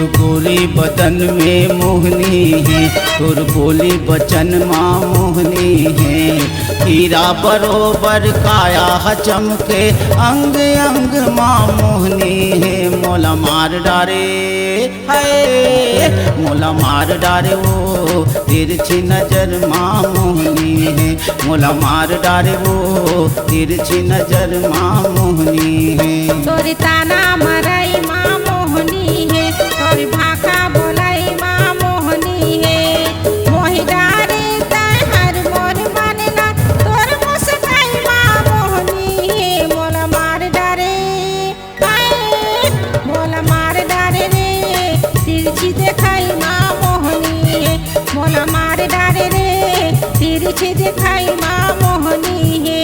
तोर गोरी बदन में मोहनी है, तोर बोली बचन माँ मोहनी है। हीरा बरोबर काया चमके, अंग अंग माँ मोहनी है। मोला मार डारे है, मोला मार डारे वो तिरछी नजर माँ मोहनी है। मोला मार डारे वो तिरछी नजर माँ मोहनी है। तोरी ताना मरई माँ मोहनी है, तोरी भाखा बोलाई माँ मोहनी है। मोहि डारे तय हर मोर मानेला, तोर मुस्काई माँ मोहनी है। मोला मार डारे हाय, मोला मार डारे रे तिरछी देखाई माँ मोहनी है। मोला मार डारे रे तिरछी देखाई माँ मोहनी है।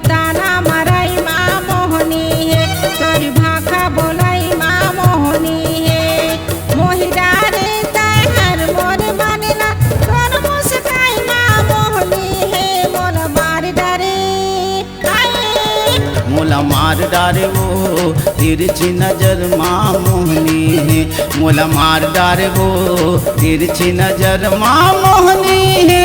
ताना मरई माँ मोहनी है, तोरी भाखा बोलाई माँ मोहनी है। मोहि डारे तय हर मोर मानेला, तोर मुस्काई माँ मोहनी है। मोला मार डारे हाय, मोला मार डारे वो तिरछी नजर माँ मोहनी है। मोला मार डारे वो तिरछी नजर माँ मोहनी है।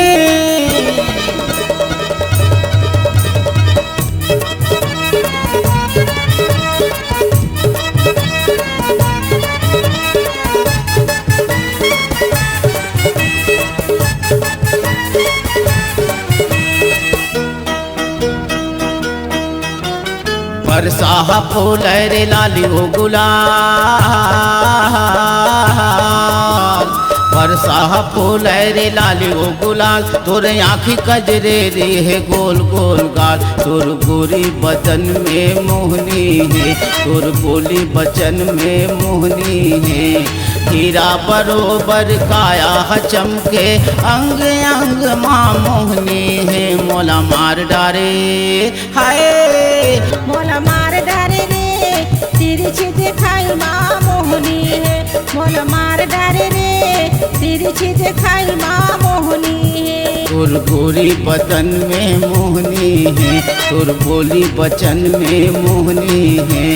बरसाहा फूल रे लाली ओ गुलाल, बरसाहा फूल रे लाली ओ गुलाल। तोर आँखी कजरे रे है गोल गोल गाल, तोर गोरी बदन में मोहनी है, तोर बोली बचन में मोहनी है। हीरा बरोबर काया चमके, अंग अंग माँ मोहनी है। मोला मार डारे हाय, मोला मार डारे रे तिरछी देखाई माँ मोहनी है। मोला मार डारे रे तिरछी देखाई माँ मोहनी है। तोर गोरी बदन में मोहनी है, तोर बोली बचन में मोहनी है।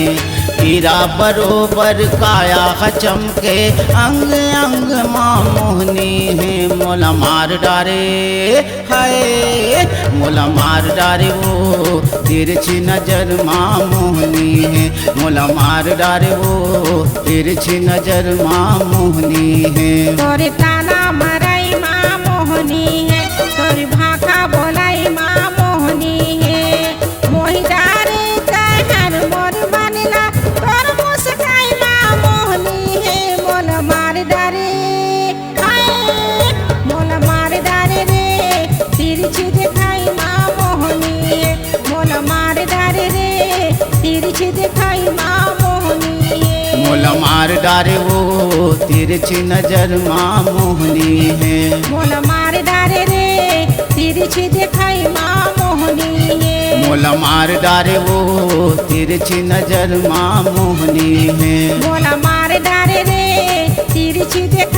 हीरा बरोबर काया चमके, अंग अंग माँ मोहनी है। मोला मार डारे हाय, मोला मार डारे वो तिरछी नजर माँ मोहनी है। मोला मार डारे वो तिरछी नजर माँ मोहनी है। तोरे ताना मरई माँ मोहनी है, तोरी भाखा बोलाई माँ मोहनी है। मोहि डारे तय हर मोर मानेला, तोर मुस्काई माँ मोहनी है। मोला मार डारे हाय, मोला मार डारे रे तिरछी देखाई माँ मोहनी है। मोला मार डारे रे तिरछी देखाई माँ मोहनी है। मोला मार डारे वो तिरछी नजर माँ मोहनी है। मोला मार डारे रे तिरछी देखाई माँ मोहनी है। मोला मार डारे वो तिरछी नजर माँ मोहनी है। मोला मार डारे रे तिरछी देखाई